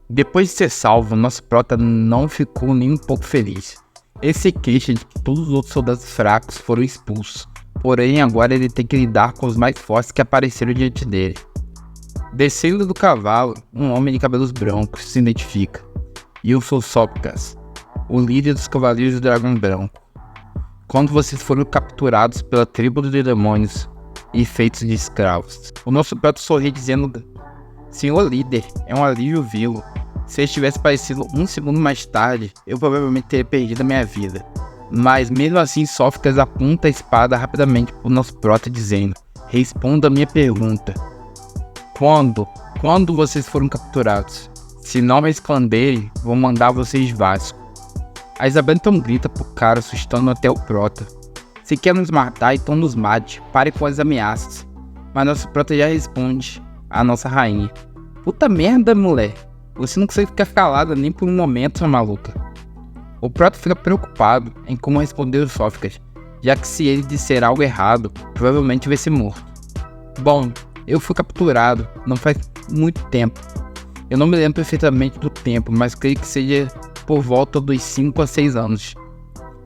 Depois de ser salvo, nosso prota não ficou nem um pouco feliz. Ele se queixa de que todos os outros soldados fracos foram expulsos, porém agora ele tem que lidar com os mais fortes que apareceram diante dele. Descendo do cavalo, um homem de cabelos brancos se identifica. Eu sou Sófocles, o líder dos Cavaleiros do Dragão Branco. Quando vocês foram capturados pela tribo dos demônios e feitos de escravos. O nosso prota sorri dizendo: Senhor líder, é um alívio vê-lo. Se ele tivesse aparecido um segundo mais tarde, eu provavelmente teria perdido a minha vida. Mas mesmo assim, Sófocles aponta a espada rapidamente para o nosso prota dizendo: responda a minha pergunta. Quando vocês foram capturados? Se não me esconderem, vou mandar vocês Vasco. A Isabela então grita pro cara, assustando até o prota. Se quer nos matar, então nos mate, pare com as ameaças. Mas nosso prota já responde a nossa rainha: puta merda, mulher. Você não consegue ficar calada nem por um momento, sua maluca. O prota fica preocupado em como responder os Sófocles, já que se ele disser algo errado, provavelmente vai ser morto. Bom, eu fui capturado, não faz muito tempo. Eu não me lembro perfeitamente do tempo, mas creio que seja por volta dos 5 a 6 anos.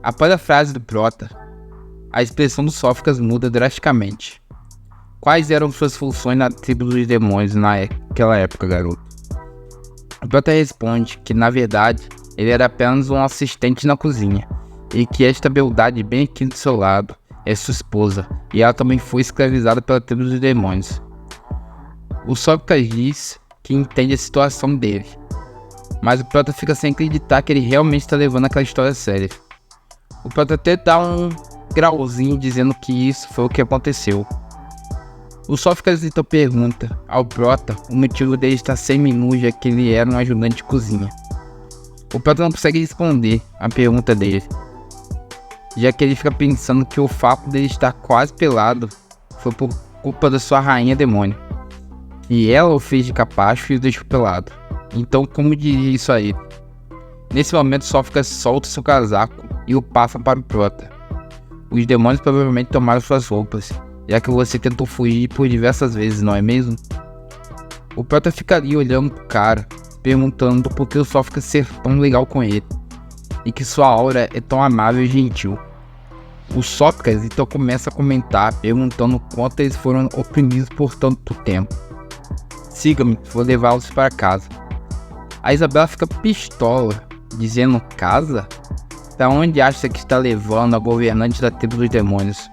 Após a frase do prota, a expressão do Sófocles muda drasticamente. Quais eram suas funções na tribo dos demônios naquela época, garoto? O prota responde que, na verdade, ele era apenas um assistente na cozinha, e que esta beldade bem aqui do seu lado é sua esposa, e ela também foi escravizada pela tribo dos demônios. O Sófocles diz que entende a situação dele, mas o prota fica sem acreditar que ele realmente está levando aquela história a sério. O prota até dá um grauzinho dizendo que isso foi o que aconteceu. O Sófocles então pergunta ao prota o motivo dele estar semi-nu, já que ele era um ajudante de cozinha. O prota não consegue responder a pergunta dele, já que ele fica pensando que o fato dele estar quase pelado foi por culpa da sua rainha demônio, e ela o fez de capacho e o deixou pelado. Então como diria isso aí? Nesse momento Sófocles solta seu casaco e o passa para o prota. Os demônios provavelmente tomaram suas roupas, já que você tentou fugir por diversas vezes, não é mesmo? O prota fica ali olhando pro cara, perguntando por que o Sófocles ser tão legal com ele, e que sua aura é tão amável e gentil. O Sófocles então começa a comentar, perguntando quanto eles foram oprimidos por tanto tempo. Siga-me, vou levá-los para casa. A Isabela fica pistola, dizendo: casa? Pra onde acha que está levando a governante da tribo dos demônios?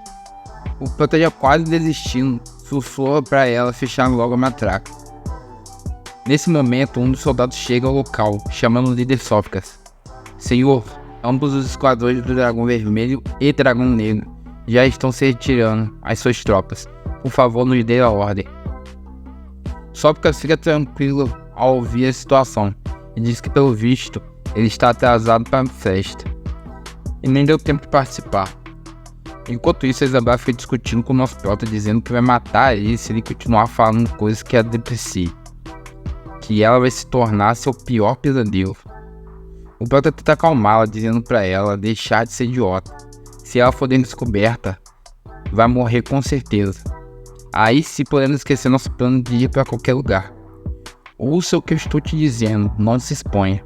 O prota já quase desistindo, sussurra para ela fechar logo a matraca. Nesse momento, um dos soldados chega ao local, chamando o líder Sófocles. Senhor, ambos os esquadrões do Dragão Vermelho e Dragão Negro já estão se retirando às suas tropas. Por favor, nos dê a ordem. Sófocles fica tranquilo ao ouvir a situação e diz que, pelo visto, ele está atrasado para a festa e nem deu tempo de participar. Enquanto isso, a Isabela fica discutindo com o nosso prota, dizendo que vai matar ele se ele continuar falando coisas que a deprecie, que ela vai se tornar seu pior pesadelo. O prota tenta acalmá-la, dizendo para ela deixar de ser idiota. Se ela for descoberta, vai morrer com certeza. Aí sim podemos esquecer nosso plano de ir para qualquer lugar. Ouça o que eu estou te dizendo, não se exponha.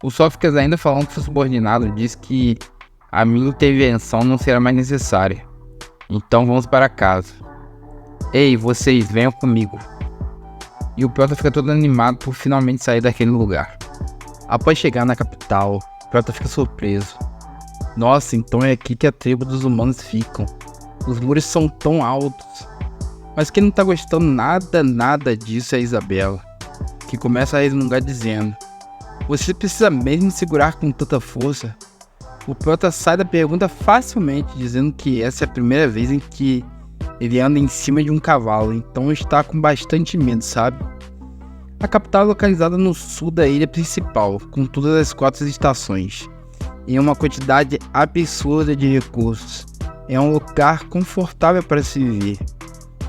O Sófocles, ainda falando com seu subordinado, diz que a minha intervenção não será mais necessária. Então vamos para casa. Ei, vocês, venham comigo. E o prota fica todo animado por finalmente sair daquele lugar. Após chegar na capital, o prota fica surpreso. Nossa, então é aqui que a tribo dos humanos ficam. Os muros são tão altos. Mas quem não tá gostando nada disso é a Isabela, que começa a resmungar dizendo: você precisa mesmo segurar com tanta força? O prota sai da pergunta facilmente, dizendo que essa é a primeira vez em que ele anda em cima de um cavalo, então está com bastante medo, sabe? A capital é localizada no sul da ilha principal, com todas as 4 estações, e uma quantidade absurda de recursos. É um lugar confortável para se viver.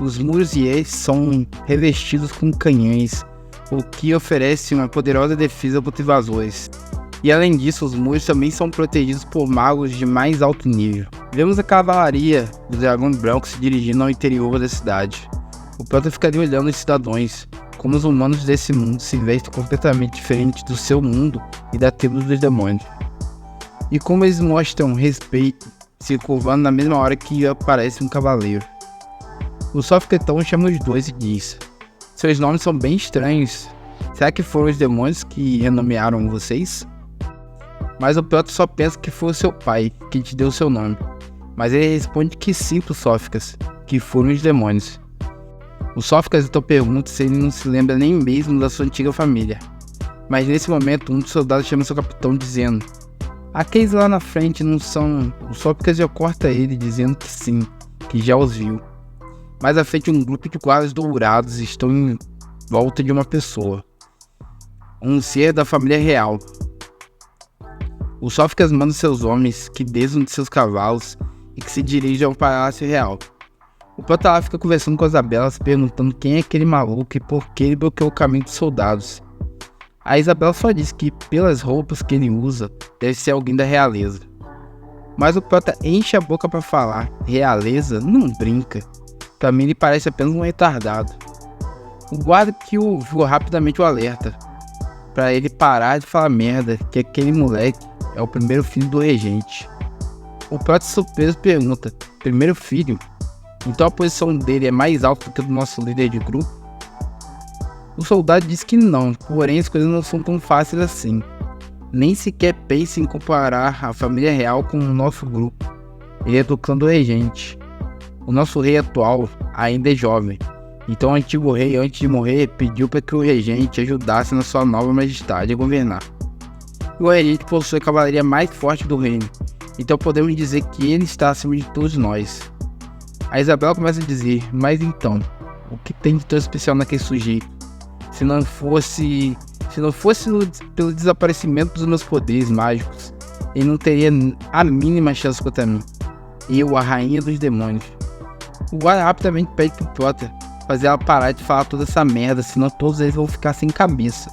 Os muros e eixos são revestidos com canhões, o que oferece uma poderosa defesa contra invasores. E além disso, os muros também são protegidos por magos de mais alto nível. Vemos a cavalaria do Dragão Branco se dirigindo ao interior da cidade. O Prota ficaria olhando os cidadãos, como os humanos desse mundo se vestem completamente diferente do seu mundo e da tribo dos demônios. E como eles mostram respeito, se curvando na mesma hora que aparece um cavaleiro. O Sófocles então chama os dois e diz: seus nomes são bem estranhos. Será que foram os demônios que renomearam vocês? Mas o Prota só pensa que foi o seu pai que te deu o seu nome. Mas ele responde que sim pro Sófocles, que foram os demônios. O Sófocles então pergunta se ele não se lembra nem mesmo da sua antiga família. Mas nesse momento um dos soldados chama seu capitão dizendo: aqueles lá na frente não são... O Sófocles já corta ele dizendo que sim, que já os viu. Mais à frente um grupo de guardas dourados estão em volta de uma pessoa. Um ser da família real. O Sófocles manda seus homens que desçam de seus cavalos e que se dirijam ao Palácio Real. O Prota lá fica conversando com as Isabelas, perguntando quem é aquele maluco e por que ele bloqueou o caminho dos soldados. A Isabela só diz que, pelas roupas que ele usa, deve ser alguém da realeza. Mas o Prota enche a boca para falar: realeza? Não brinca. Pra mim ele parece apenas um retardado. O guarda que o viu rapidamente o alerta, pra ele parar de falar merda, que aquele moleque é o primeiro filho do regente. O Prota surpreso pergunta: primeiro filho? Então a posição dele é mais alta do que a do nosso líder de grupo? O soldado diz que não, porém as coisas não são tão fáceis assim. Nem sequer pense em comparar a família real com o nosso grupo. Ele é do clã do regente. O nosso rei atual ainda é jovem. Então o antigo rei, antes de morrer, pediu para que o regente ajudasse na sua nova majestade a governar. E o regente possui a cavalaria mais forte do reino. Então podemos dizer que ele está acima de todos nós. A Isabela começa a dizer: mas então, o que tem de tão especial naquele sujeito? Se não fosse pelo desaparecimento dos meus poderes mágicos, ele não teria a mínima chance contra mim. Eu, a rainha dos demônios. O guarda rapidamente pede pro Prota fazer ela parar de falar toda essa merda, senão todos eles vão ficar sem cabeça.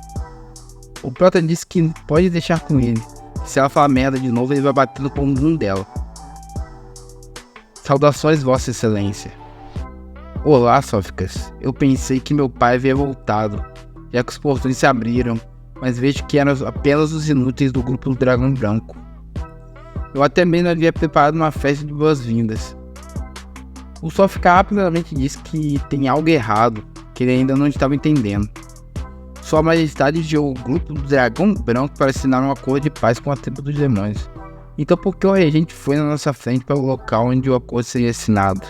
O Prota diz que pode deixar com ele, que se ela falar merda de novo ele vai bater no bumbum dela. Saudações, Vossa Excelência. Olá, Sófocles. Eu pensei que meu pai havia voltado, já que os portões se abriram, mas vejo que eram apenas os inúteis do grupo do Dragão Branco. Eu até mesmo havia preparado uma festa de boas-vindas. O Sófocles rapidamente diz que tem algo errado, que ele ainda não estava entendendo. Sua Majestade enviou o grupo do Dragão Branco para assinar um acordo de paz com a tribo dos demônios. Então por que o regente foi na nossa frente para o local onde o acordo seria assinado?